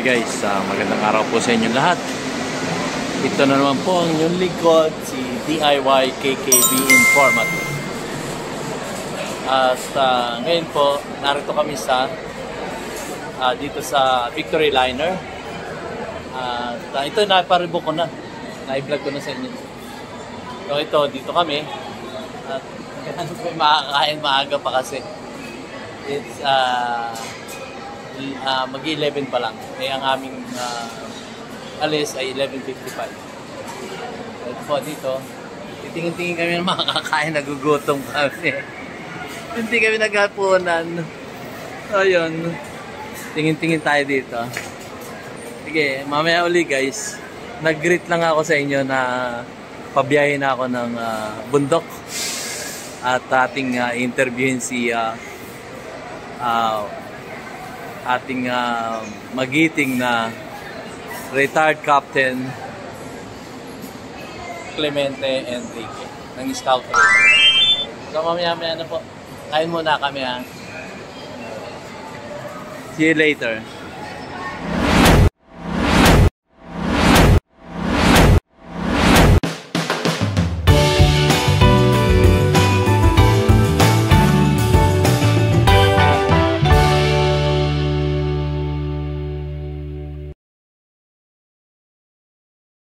Hi guys, magandang araw po sa inyo lahat. Ito na naman po ang inyong lingkod, si DIY KKB Informat. At ngayon po, narito kami sa dito sa Victory Liner. Ito naiparibo ko na. Na-vlog ko na sa inyo. So ito, dito kami. At makakain maaga pa kasi. It's mag-11 pa lang. Kaya ang aming alis ay 11:55. Ito po dito. Titingin-tingin kami ng makakain. Nagugutom kami. Hindi kami naghapunan. Ayun. Tingin-tingin tayo dito. Sige, mamaya uli guys. Nag-greet lang ako sa inyo na pabiyahin ako ng bundok. At ating interviewin si ating magiting na retired captain Clemente Enrique ng Scout Ranger. So mamaya na po. Kain muna kami ha. See you later.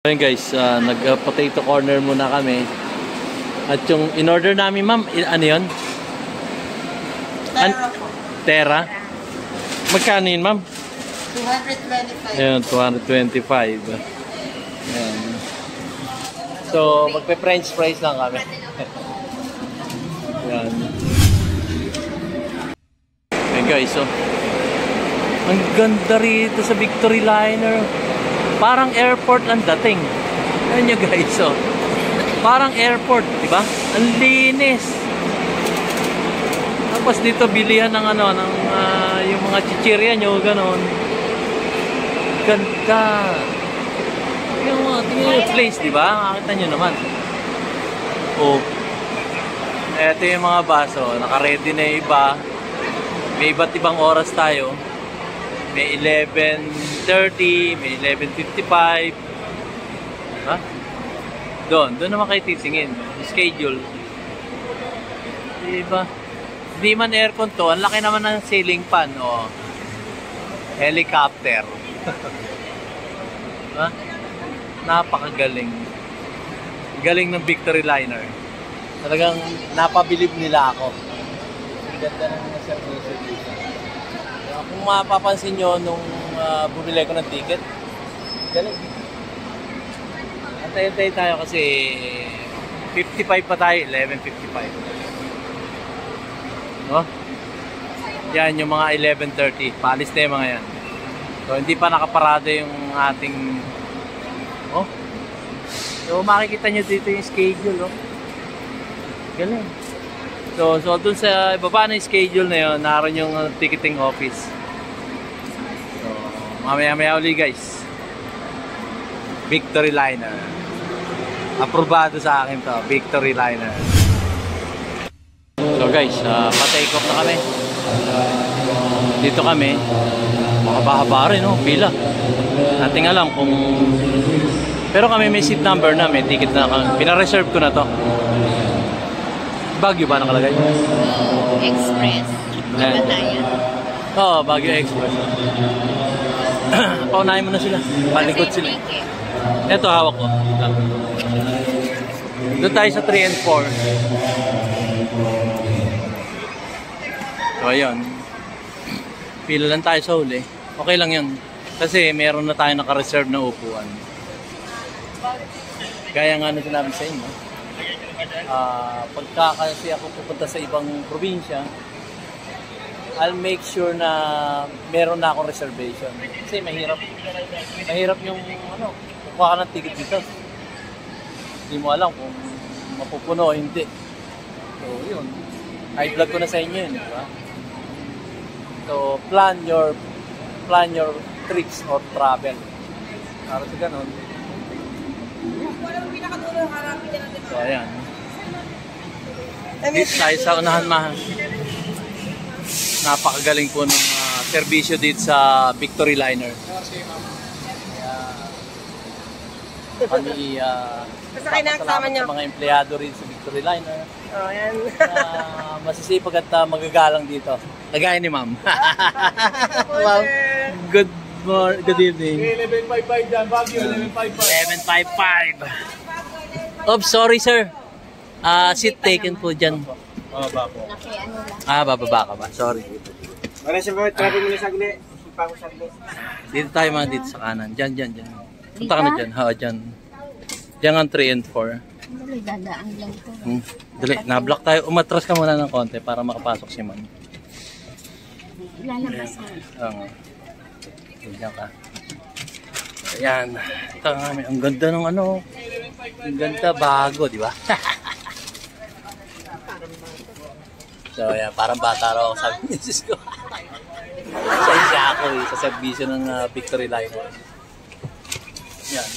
Ayun guys, nag-potato corner muna kami. At yung in-order namin, ma'am, ano yun? Terra. Magkano yun, ma'am? 225. Ayun, 225. Ayun. So, magpe-french fries lang kami. Ayun. Ayun guys, so ang ganda rito sa Victory Liner. Parang airport ang dating. Ayun nyo guys, so parang airport, di ba? Ang linis. Tapos dito bilihan ng ano, ng yung mga chichirya nyo, ganon. Ganda. Tingnan yung place, di ba? Nakita nyo naman. Oh. Ito yung mga baso. Naka-ready na yung iba. May iba't ibang oras tayo. May 11:30, may 11:55. Ha? Doon naman kayo titingin. Schedule. Diba? Hindi man aircon to. Ang laki naman ng ceiling fan. O. Helicopter. Ha? Napakagaling. Galing ng Victory Liner. Talagang napabilib nila ako. Ang ganda ng mga service dito. Kung mapapansin nyo nung bumili ko ng ticket, galing. Antay-antay tayo kasi 55 pa tayo, 11:55. No? Yan yung mga 11:30. Paalis na yung mga yan. So hindi pa nakaparado yung ating So makikita nyo dito yung schedule, galing. So dun sa baba na yung schedule na yun, naroon yung ticketing office. So mamaya uli guys. Victory Liner. Aprobado sa akin to, Victory Liner. So guys, pa-take off na kami. Dito kami. Mahaba-haba rin, pila. Nating alam kung... Pero kami may seat number na, may ticket na. Pina-reserve ko na to. Baguio ba nakalagay? Express. Maganda yan. Oo, Baguio Express. Paunahin mo na sila. Palikot sila. Ito, hawak ko. Doon tayo sa 3 and 4. So, ayun. Pila lang tayo sa huli. Okay lang yun. Kasi meron na tayo naka-reserve na upuan. Gaya nga na sinabi sa inyo. Pagka kasi ako pupunta sa ibang probinsya, I'll make sure na meron na akong reservation. Kasi mahirap yung kukuha ka ng ticket dito. Hindi mo alam kung mapupuno o hindi. So yun, i-vlog ko na sa inyo yun, di ba? So plan your trips or travel. Para sa ganun. So ayan. Dito tayo sa unahan, mahal. Napakagaling po ng serbisyo dito sa Victory Liner. Kami Masakay na kasama niyo. sa mga empleyado rin sa Victory Liner. Oh, yan. Masisipag at magagalang dito. Kagaya ni ma'am. Ma'am, good evening. 1155 dyan, Baguio, 1155. 1155. Oops, sorry sir. Seat taken po dyan. Baba po. Okay, ano lang. Bababa ka ba? Sorry. Wala siya mga traffic muna sa guli. Sipa ko sa guli. Dito tayo mga dito sa kanan. Diyan. Punta ka na dyan. Dyan. Diyan ang 3 and 4. Dali, dadaan lang to. Dali, na-block tayo. Umatras ka muna ng konti para makapasok si ma'am. Lalabas mo. Oo. Diyan ka. Ayan. Ito nga, ang ganda ng ano. Ang ganda bago, di ba? So, ayan. Parang bata raw ako sabi ni Sis ko. Sa ako sa servisyo ng Victory Liner. Ayan.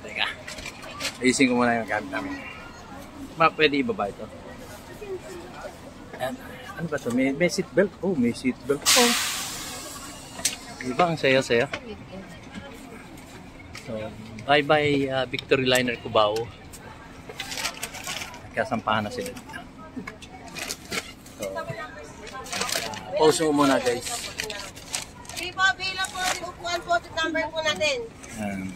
Teka. Ayusin ko muna yung gamit namin. Pwede ibaba ito. Ayan. Ano ba ito? May seatbelt? Oh, may seatbelt. Oh. Diba? Ang saya-saya. So, bye-bye Victory Liner Cubao. Kasampahan na sila. So, pause mo muna guys. Hindi po, bilang po yung upuan po, seat number po natin. Ayan.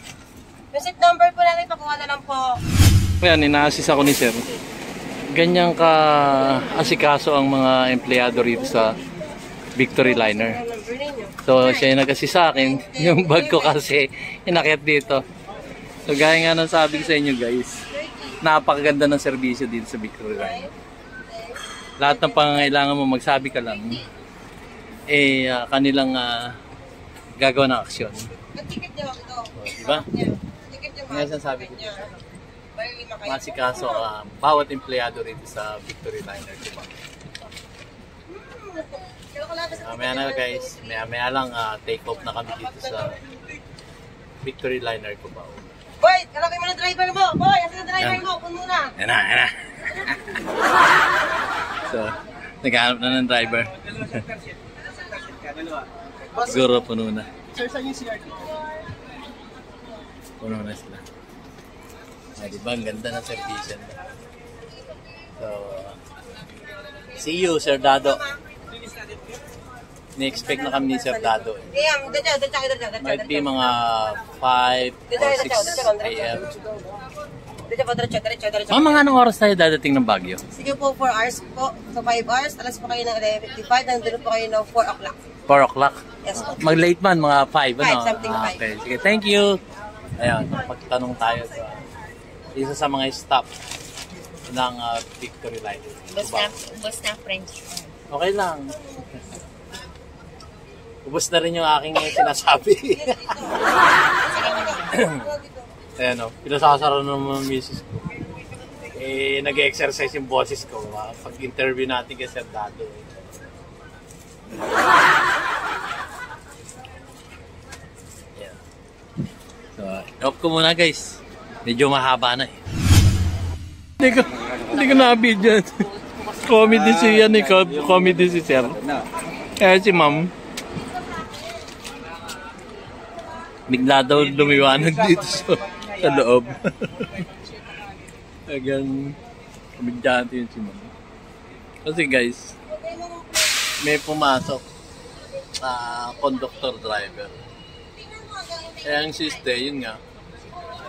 Yung seat number po natin, pakuha na lang po. Ayan, ina-assist ako ni sir. Ganyan ka asikaso ang mga empleyado rito sa Victory Liner. So, siya yung nag-assist sa akin. Yung bag ko kasi inakyat dito. So, gaya nga ng sabi ko sa inyo guys, napakaganda ng serbisyo dito sa Victory Liner. Lahat ng pangangailangan mo, magsabi ka lang, kanilang gagawa ng aksyon. Ticket niyo ito. Diba? Ticket niyo Ngayon sabi ko, masikaso bawat empleyado rito sa Victory Liner. Diba? Maya na guys, maya lang take off na kami dito sa Victory Liner Cubao. Boy, kalapin mo na driver mo! Boy, asan na driver mo? Puno na! Yan na. So, naghahanap na ng driver. Siguro puno na. Sir, saan yung CRT? Puno na sila. Diba? Ang ganda ng servisyo. So, see you, Sir Dado. Ni-expect na kami ni Sir Dado. Might be mga 5 or 6 a.m. Mga anong oras tayo dadating ng Baguio? Sige po, 4 hours po. So 5 hours, alas po kayo ng 11:55, nandun po kayo ng 4 o'clock. 4 o'clock? Yes po. Mag-late man, mga 5, ano? 5, something 5. Okay, sige, thank you. Ayan, pagtanong tayo sa isa sa mga staff ng Victory Liner. Ubus na French. Okay lang. Ubus na rin yung aking sinasabi. Ayan o, pinasasara ng mga misis ko. Nag-exercise yung boses ko. Pag-interview natin kay Sir Dado. Yeah. So, off ko muna guys. Medyo mahaba na eh. Hindi ko na-video. Comedy si yan eh. Comedy si Sir. Kaya si Ma'am. Bigla daw lumiwanag dito sa loob. Hanggang komedyante yun si Ma'am. Kasi guys, may pumasok conductor driver. Kaya ang siste, yun nga,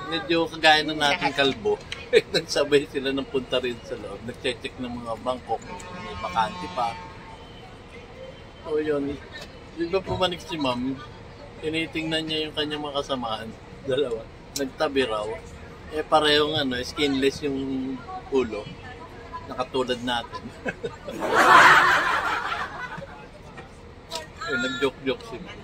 medyo kagaya na natin kalbo. Nagsabay sila ng punta rin sa loob. Nag-check ng mga bangkok, may bakante pa. So yun, di ba pumanik si Ma'am, tinitingnan niya yung kanyang mga kasamaan, dalawa, nagtabi raw. Parehong skinless yung ulo, nakatulad natin. Nag-joke-joke si Ma'am.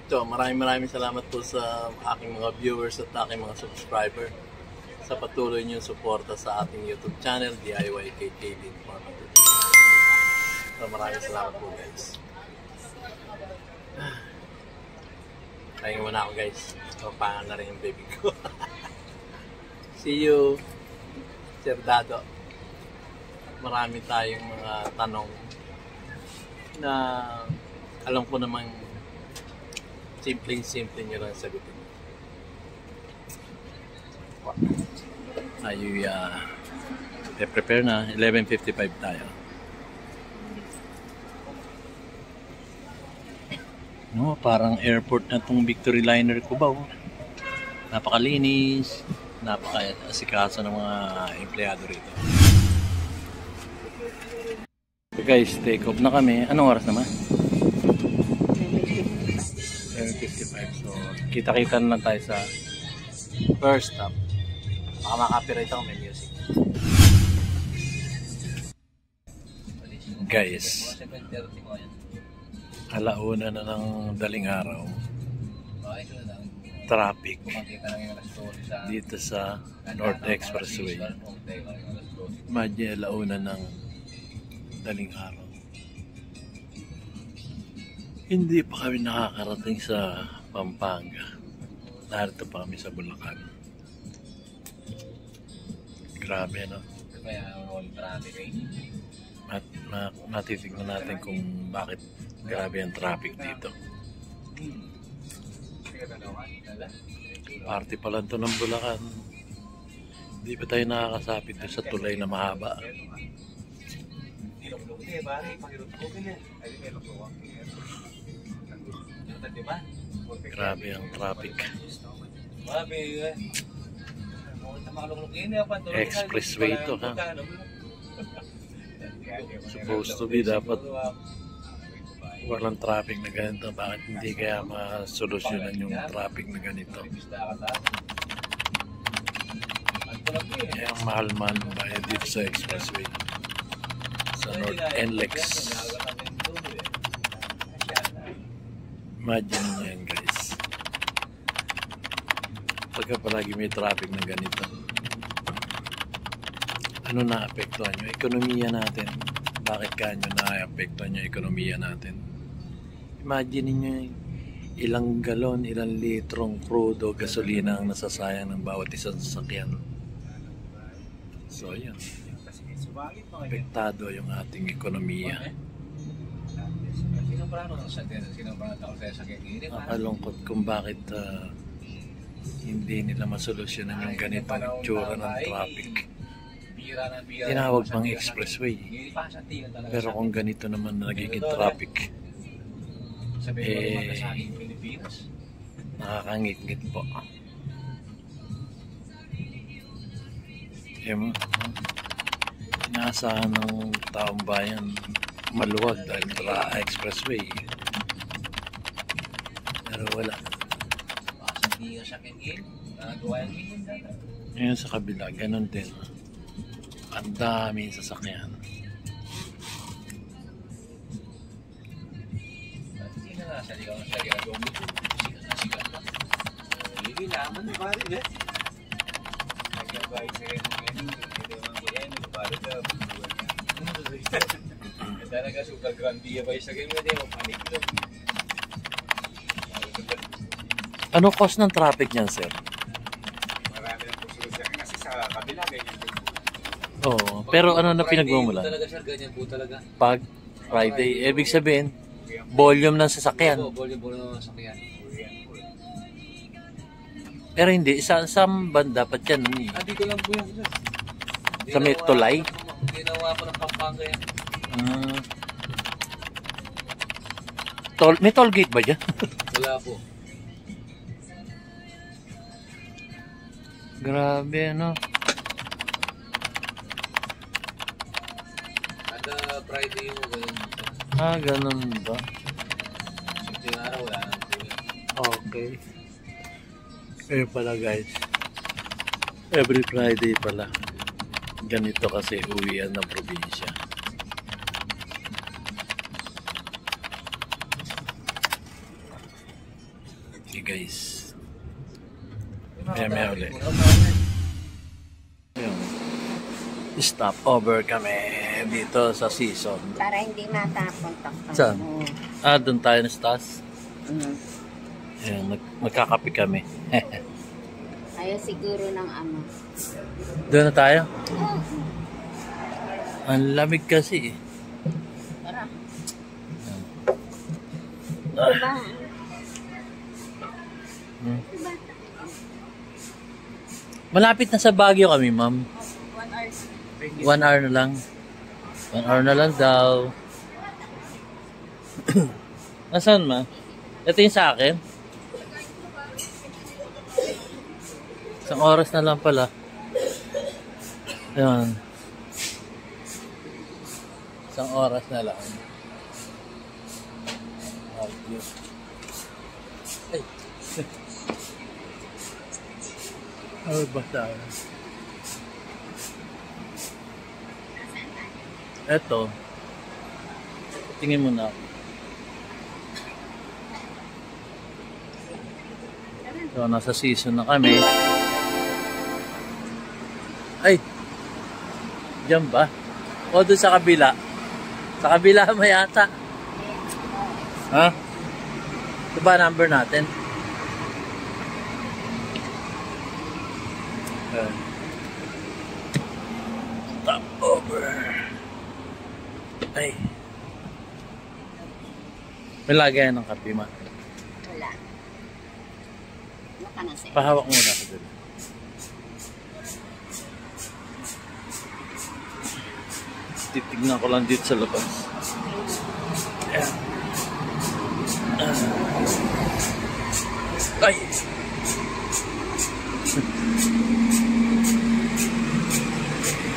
So, maraming salamat po sa aking mga viewers at aking mga subscriber sa patuloy niyong suporta sa ating YouTube channel, DIY KKV Informative. So, maraming salamat po guys. Kaya muna ako guys. Papangan na rin yung baby ko. See you, Sir Dado. marami tayong mga tanong na alam ko naman simpleng-simple nyo lang sagutin. Tayo prepare na. 11:55 tayo. No, parang airport na tong Victory Liner ko ba? Napakalinis, napaka-asikaso ng mga empleyado rito. So guys, take off na kami. Anong oras naman? 7:55. So, kita-kita na lang tayo sa first stop. Baka makapirate ako, may music. Guys, alauna na ng daling araw. Traffic dito sa North Expressway. Imagine, alauna ng daling araw. Hindi pa kami nakakarating sa Pampanga. Narito pa kami sa Bulacan. Grabe, no? At natitignan natin kung bakit grabe ang traffic dito. Party pa lang ito ng Bulacan. Hindi pa tayo nakakasapit doon sa tulay na mahaba. Grabe ang traffic. Expressway ito, ha? Supposed to be dapat walang traffic na ganito. Bakit hindi kaya masolusyonan yung traffic na ganito? Kaya ang mahal-mahal mo bayad dito sa expressway sa North NLEX. Imagine nyo yan, guys. Pagka palagi may traffic na ganito, ano na-apektuhan nyo? Ekonomiya natin. Bakit kanyo na-apektuhan nyo ekonomiya natin? Imagine nyo ilang galon, ilang litrong crudo, gasolina ang nasasayang ng bawat isang sasakyan. So, yun. Apektado yung ating ekonomiya. Nakalungkot kung bakit hindi nila masolusyonan yung ganitong itsura ng traffic. Tinawag pang expressway. Pero kung ganito naman nagiging traffic, nakakangit-ngit po. Inaasahan ng taong bayan maluwag dahil expressway. Pero wala. Ngayon sa kabila, ganun din. Ang daming sasakyan. Ano cost ng traffic niyan, sir? Marami lang po sila kasi sa kabila ganyan din. Oo, pero ano na pinagmumulan? Talaga sir, ganyan po talaga. Pag Friday, ibig sabihin, volume ng sasakyan. Volume ng sasakyan. Pero hindi, isang banda dapat yan. Dito lang po yan sir. Sa may tulay? Ginawa ko ng Pampanga yan. May toll gate ba dyan? Wala po. Grabe, ano? Kada Friday mo, ganun. Ganun ba? Simple araw, wala nang po yan. Okay. Pala guys. Every Friday pala. Ganito kasi uwian ng probinsya. Okay guys. Maya ulit. Stop over kami dito sa season. Para hindi matapon. Saan? Doon tayo na sa taas. Ayan, magkakape kami. Ayaw siguro ng ama. Doon na tayo? Ang lamig kasi eh. Tara. Malapit na sa Baguio kami, ma'am. 1 hour. 1 hour na lang. 1 hour na lang daw. Nasaan, ma? Ito yung sa akin. Isang oras na lang pala. Ayan. Isang oras na lang. Ay. Ay, basta. Eto. Tingin mo na ako. So, nasa season na kami. Ay! Diyan ba? O, doon sa kabila. Sa kabila may yata. Ha? Ito ba number natin? Stop over. Ay. May lagayan ng kape, ma. Wala. Wala na siya. Pahawak muna ako doon. Titignan ko lang dito sa labas. Ayan. Ay!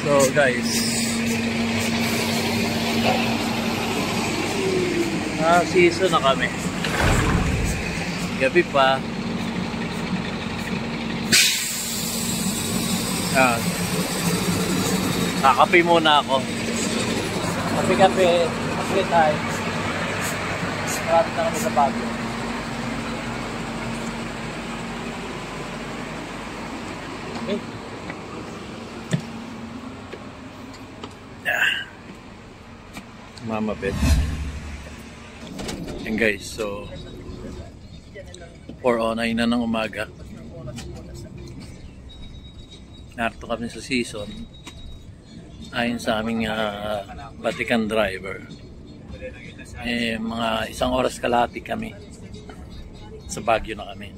So guys, season na kami. Gabi pa. Kakape muna ako. Kape-kape. Kape tayo. Marami na kami sa Baguio. Okay. Mama bed. And guys, so 4:09 na ng umaga. Narito kami sa season. Ayon sa aming Vatican driver. Mga 1 oras kalahati kami. Sa Baguio na kami.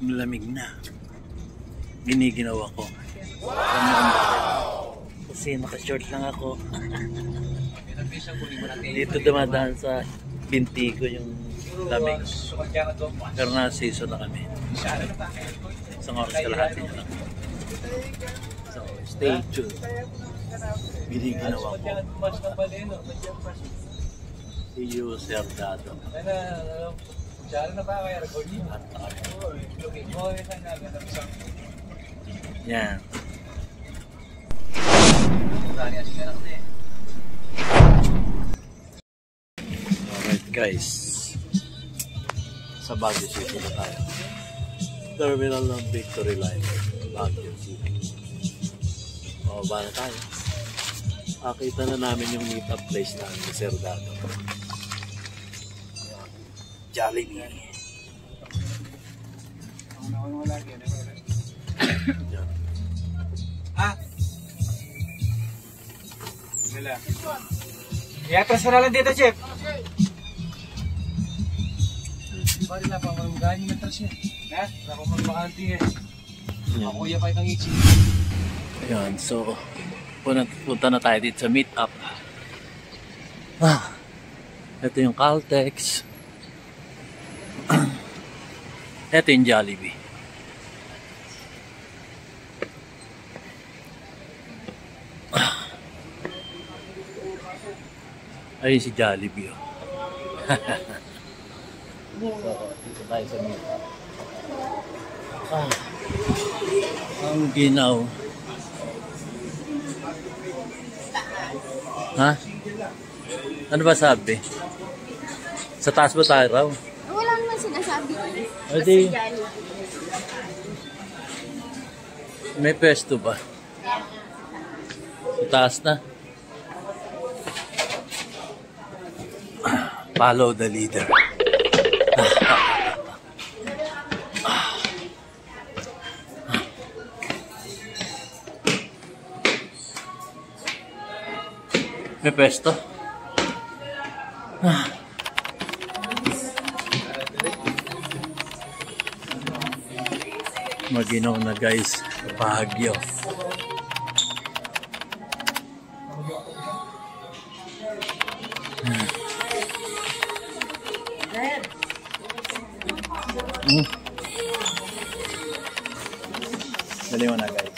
Malamig na. Giniginaw ako. Kasi naka-short lang ako. Dito dumadaan sa binti ko yung lamig. Pero na season na kami. 1 oras kalahati na lang. So, stay tuned. Giniginaw ako. See you, Sir Dado. Yan. Alright guys, sa Baguio City na tayo. Terminal ng Victory Line, Baguio City. Mababa na tayo. Nakita na namin yung meet-up place namin ni Sir Dado. Jollibee. I-transfer na lang dito, Chef. Bari na pa, magani na siya. Ha? Ako magbakanti eh. Makuya pa itang ichi. Ayan, so punta na tayo dito sa meet-up. Ito yung Caltex. Ito yung Jollibee. Ayun si Jollibee. So, dito tayo sa meet-up. Ang ginaw. Ha? Ano ba sabi? Sa taas ba tayo raw? Wala naman sinasabi. Adi, may pwesto ba? Sa taas na. Follow the leader. May pwesto. Maginaw na guys, Baguio. Dali mo na guys.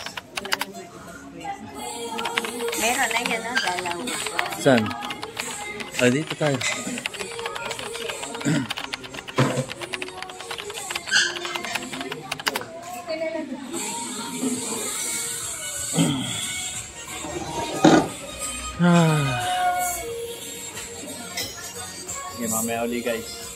Meron na yan, dalaw. Saan? Ah, dito tayo. Sige, mamaya uli guys.